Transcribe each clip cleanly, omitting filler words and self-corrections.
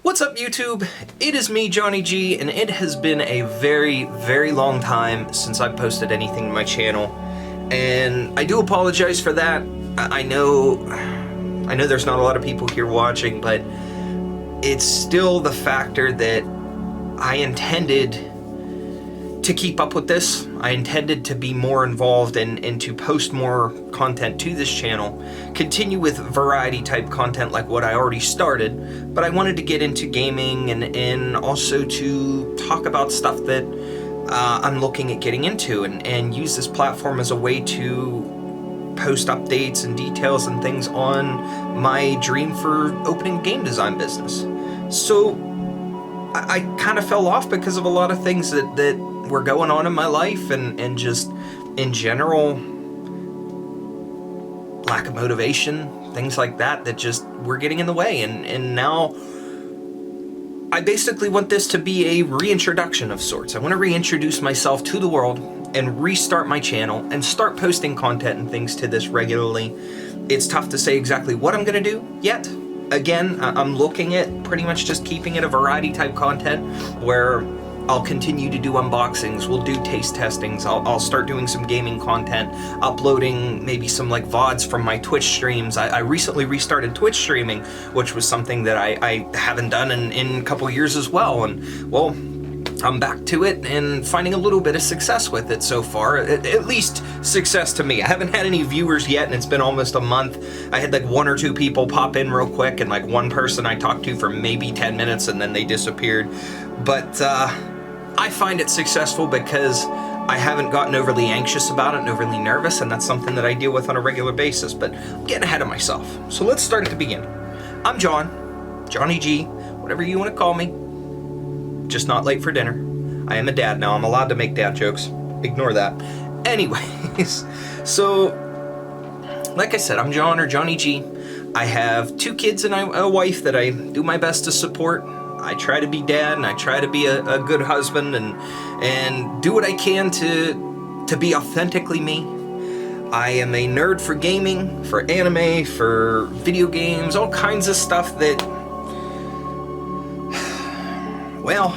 What's up, YouTube? It is me, Johnny G, and it has been a very, very long time since I've posted anything to my channel, and I do apologize for that. I know there's not a lot of people here watching, but it's still the factor that I intended to keep up with this. I intended to be more involved and to post more content to this channel, continue with variety type content like what I already started, but I wanted to get into gaming and also to talk about stuff that I'm looking at getting into and use this platform as a way to post updates and details and things on my dream for opening a game design business. So I kind of fell off because of a lot of things that were going on in my life and just in general lack of motivation, things like that just were getting in the way, and now I basically want this to be a reintroduction of sorts. I want to reintroduce myself to the world and restart my channel and start posting content and things to this regularly. It's tough to say exactly what I'm going to do yet. Again, I'm looking at pretty much just keeping it a variety type content where I'll continue to do unboxings, we'll do taste testings, I'll start doing some gaming content, uploading maybe some like VODs from my Twitch streams. I recently restarted Twitch streaming, which was something that I haven't done in a couple years as well, and well, I'm back to it and finding a little bit of success with it so far, at least success to me. I haven't had any viewers yet, and it's been almost a month. I had like 1 or 2 people pop in real quick, and like one person I talked to for maybe 10 minutes and then they disappeared. But I find it successful because I haven't gotten overly anxious about it and overly nervous, and that's something that I deal with on a regular basis, but I'm getting ahead of myself. So let's start at the beginning. I'm Johnny G, whatever you want to call me. Just not late for dinner. I am a dad now. I'm allowed to make dad jokes. Ignore that. Anyways, so like I said, I'm John or Johnny G. I have 2 kids and a wife that I do my best to support. I try to be dad and I try to be a good husband and do what I can to be authentically me. I am a nerd for gaming, for anime, for video games, all kinds of stuff that, well,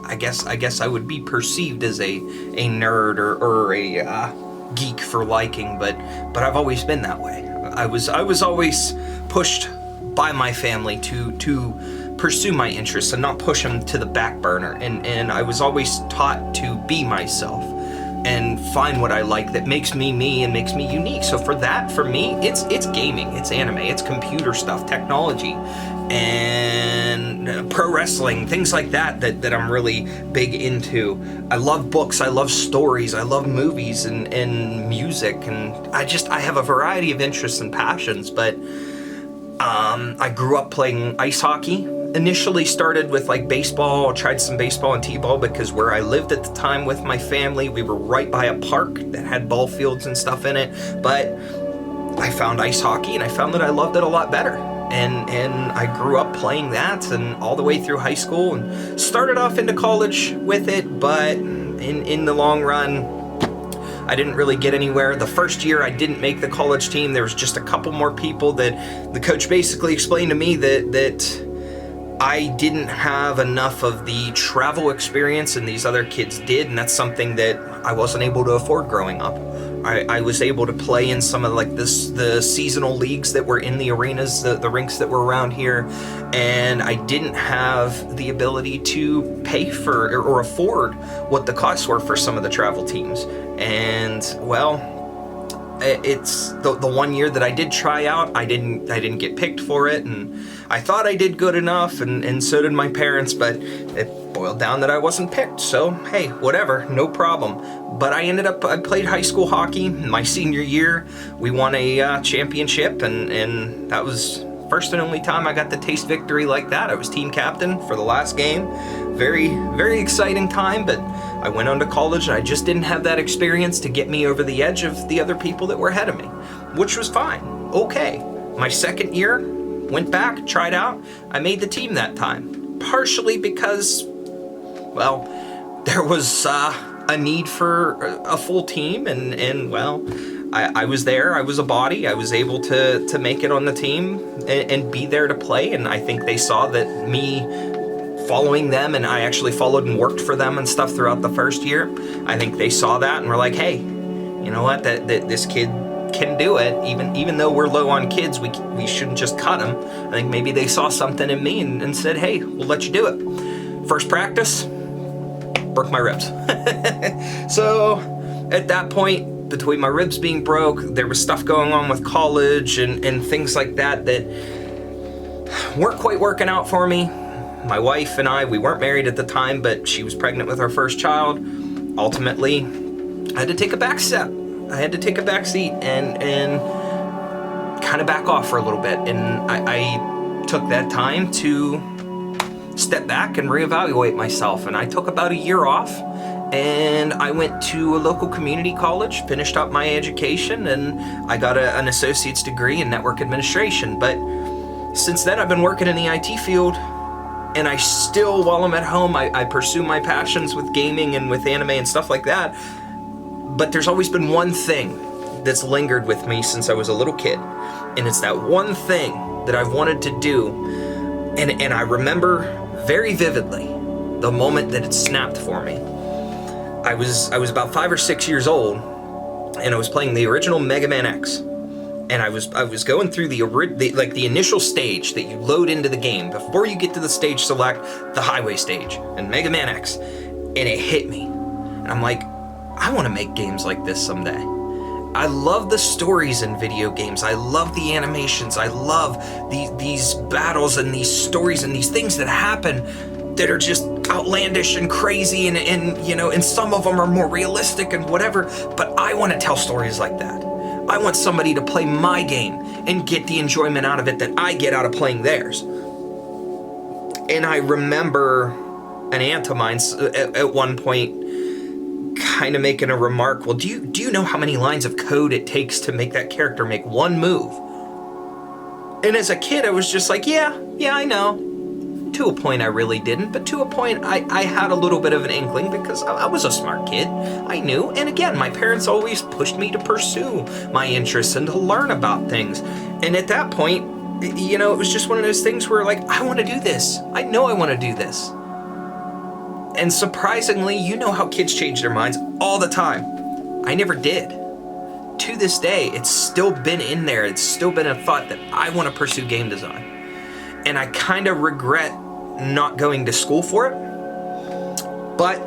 I guess I would be perceived as a nerd or a geek for liking, but I've always been that way. I was always pushed by my family to pursue my interests and not push them to the back burner, and I was always taught to be myself and find what I like that makes me me and makes me unique. So for that, for me, it's gaming, it's anime, it's computer stuff, technology, and pro wrestling, things like that I'm really big into. I love books, I love stories, I love movies and music, and I have a variety of interests and passions. But I grew up playing ice hockey. Initially started with like baseball. I tried some baseball and t-ball because where I lived at the time with my family, we were right by a park that had ball fields and stuff in it. But I found ice hockey and I found that I loved it a lot better. And I grew up playing that and all the way through high school and started off into college with it, but in the long run, I didn't really get anywhere. The first year I didn't make the college team. There was just a couple more people that the coach basically explained to me that I didn't have enough of the travel experience and these other kids did, and that's something that I wasn't able to afford growing up. I was able to play in some of like the seasonal leagues that were in the arenas, the rinks that were around here, and I didn't have the ability to pay for or afford what the costs were for some of the travel teams. And well, it's the 1 year that I did try out, I didn't get picked for it, and I thought I did good enough, and so did my parents, but it boiled down that I wasn't picked. So hey, whatever, no problem. But I played high school hockey my senior year. We won a championship, and that was first and only time I got to taste victory like that. I was team captain for the last game. Very, very exciting time, but I went on to college and I just didn't have that experience to get me over the edge of the other people that were ahead of me, which was fine. Okay. My second year, went back, tried out. I made the team that time, partially because, well, there was a need for a full team, and well, I was there, I was a body, I was able to make it on the team and be there to play, and I think they saw that me following them, and I actually followed and worked for them and stuff throughout the first year. I think they saw that and were like, hey, you know what, that this kid can do it, even though we're low on kids, we shouldn't just cut him. I think maybe they saw something in me and said, hey, we'll let you do it. First practice, broke my ribs. So at that point, between my ribs being broke, there was stuff going on with college and things like that weren't quite working out for me. My wife and I, we weren't married at the time, but she was pregnant with our first child. Ultimately, I had to take a back step. I had to take a back seat and kind of back off for a little bit. And I took that time to step back and reevaluate myself. And I took about a year off, and I went to a local community college, finished up my education, and I got an associate's degree in network administration. But since then, I've been working in the IT field, and I still, while I'm at home, I pursue my passions with gaming and with anime and stuff like that. But there's always been one thing that's lingered with me since I was a little kid. And it's that one thing that I've wanted to do. And I remember very vividly the moment that it snapped for me. I was about 5 or 6 years old, and I was playing the original Mega Man X. And I was going through the initial stage that you load into the game before you get to the stage select, the highway stage, and Mega Man X. And it hit me. And I'm like, I want to make games like this someday. I love the stories in video games. I love the animations. I love these battles and these stories and these things that happen that are just outlandish and crazy, and some of them are more realistic and whatever. But I want to tell stories like that. I want somebody to play my game and get the enjoyment out of it that I get out of playing theirs. And I remember an aunt of mine at one point kind of making a remark, well, do you know how many lines of code it takes to make that character make one move? And as a kid, I was just like, yeah, I know. To a point, I really didn't, but to a point, I had a little bit of an inkling because I was a smart kid. I knew, and again, my parents always pushed me to pursue my interests and to learn about things. And at that point, it was just one of those things where, like, I want to do this. I know I want to do this. And surprisingly, you know how kids change their minds all the time. I never did. To this day, it's still been in there. It's still been a thought that I want to pursue game design. And I kind of regret not going to school for it. But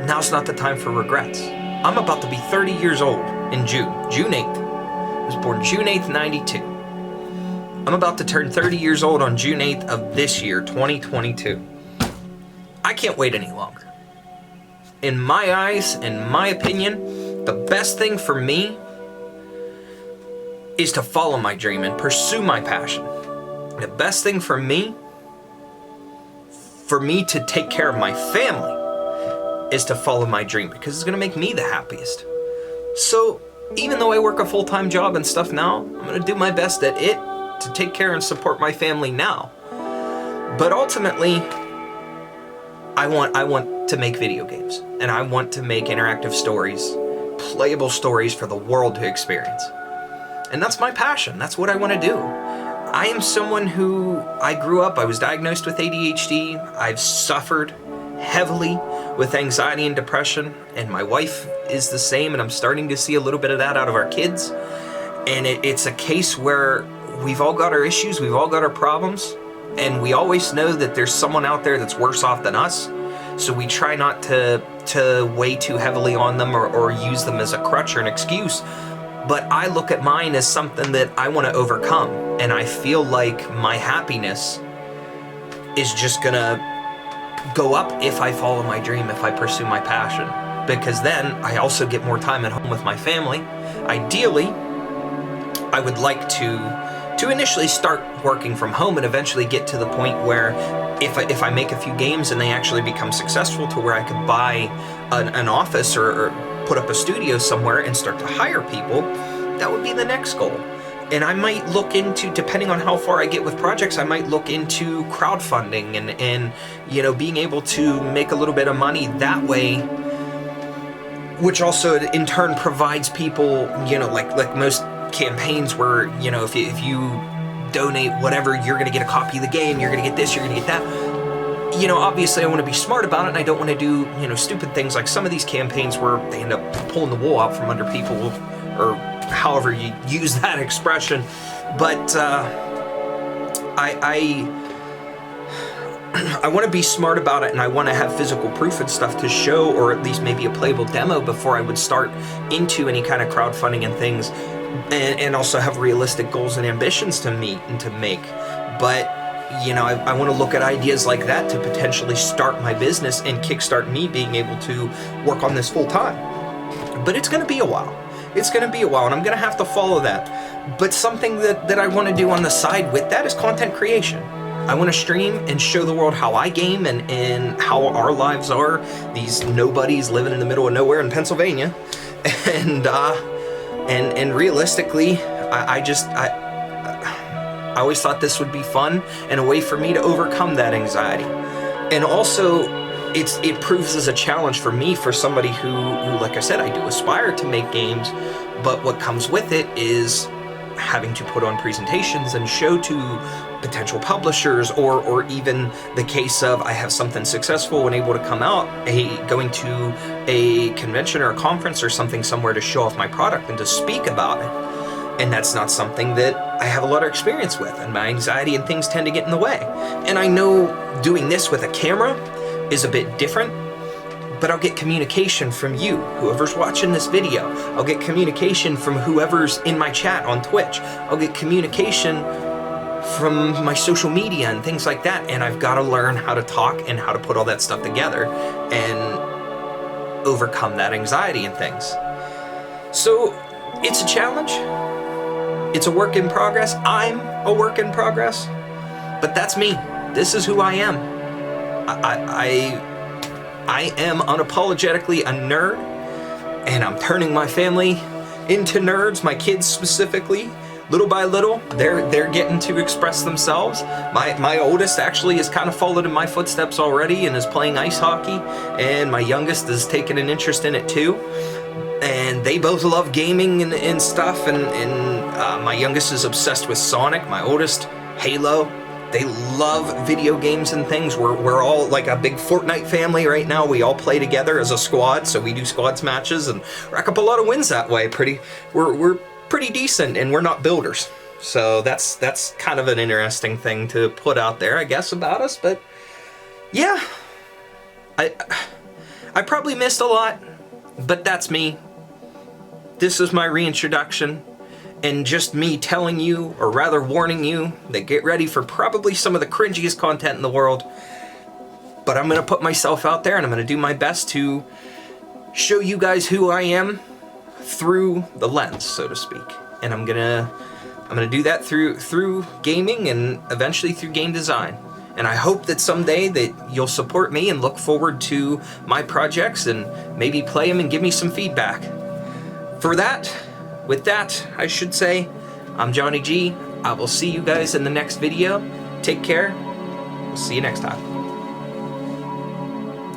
now's not the time for regrets. I'm about to be 30 years old in June 8th. I was born June 8th, 92. I'm about to turn 30 years old on June 8th of this year, 2022. I can't wait any longer. In my eyes, in my opinion, the best thing for me is to follow my dream and pursue my passion. The best thing for me to take care of my family, is to follow my dream, because it's going to make me the happiest. So even though I work a full-time job and stuff now, I'm going to do my best at it to take care and support my family now. But ultimately, I want to make video games, and I want to make interactive stories, playable stories for the world to experience. And that's my passion. That's what I want to do. I am someone who, I was diagnosed with ADHD. I've suffered heavily with anxiety and depression, and my wife is the same, and I'm starting to see a little bit of that out of our kids. And it's a case where we've all got our issues, we've all got our problems, and we always know that there's someone out there that's worse off than us. So we try not to weigh too heavily on them or use them as a crutch or an excuse. But I look at mine as something that I want to overcome. And I feel like my happiness is just going to go up if I follow my dream, if I pursue my passion. Because then I also get more time at home with my family. Ideally, I would like to initially start working from home and eventually get to the point where if I make a few games and they actually become successful, to where I could buy an office or put up a studio somewhere and start to hire people, that would be the next goal. And I might look into, depending on how far I get with projects, I might look into crowdfunding and being able to make a little bit of money that way. which also in turn provides people, you know, like most campaigns where, you know, if you donate whatever, you're going to get a copy of the game, you're going to get this, you're going to get that. You know, obviously I want to be smart about it, and I don't want to do, you know, stupid things like some of these campaigns where they end up pulling the wool out from under people, or however you use that expression. But I want to be smart about it, and I want to have physical proof and stuff to show, or at least maybe a playable demo before I would start into any kind of crowdfunding and things, and also have realistic goals and ambitions to meet and to make. But, you know, I want to look at ideas like that to potentially start my business and kickstart me being able to work on this full time. But it's going to be a while. It's going to be a while, and I'm going to have to follow that. But something that I want to do on the side with that is content creation. I want to stream and show the world how I game and how our lives are. These nobodies living in the middle of nowhere in Pennsylvania. And realistically, I always thought this would be fun and a way for me to overcome that anxiety. And also, it proves as a challenge for me, for somebody who, like I said, I do aspire to make games, but what comes with it is having to put on presentations and show to potential publishers, or even the case of I have something successful and able to come out, going to a convention or a conference or something somewhere to show off my product and to speak about it. And that's not something that I have a lot of experience with, and my anxiety and things tend to get in the way. And I know doing this with a camera is a bit different, but I'll get communication from you, whoever's watching this video. I'll get communication from whoever's in my chat on Twitch. I'll get communication from my social media and things like that. And I've got to learn how to talk and how to put all that stuff together and overcome that anxiety and things. So it's a challenge. It's a work in progress. I'm a work in progress, but that's me. This is who I am. I am unapologetically a nerd, and I'm turning my family into nerds, my kids specifically. Little by little, they're getting to express themselves. My oldest actually has kind of followed in my footsteps already and is playing ice hockey, and my youngest has taken an interest in it too. And they both love gaming and stuff, and my youngest is obsessed with Sonic, my oldest, Halo. They love video games and things. We're all like a big Fortnite family right now. We all play together as a squad, so we do squads matches and rack up a lot of wins that way. We're pretty decent, and we're not builders. So that's kind of an interesting thing to put out there, I guess, about us. But yeah, I probably missed a lot, but that's me. This is my reintroduction. And just me telling you, or rather warning you, that get ready for probably some of the cringiest content in the world. But I'm going to put myself out there, and I'm going to do my best to show you guys who I am through the lens, so to speak. And I'm gonna do that through gaming and eventually through game design. And I hope that someday that you'll support me and look forward to my projects and maybe play them and give me some feedback. With that, I should say, I'm Johnny G. I will see you guys in the next video. Take care. We'll see you next time.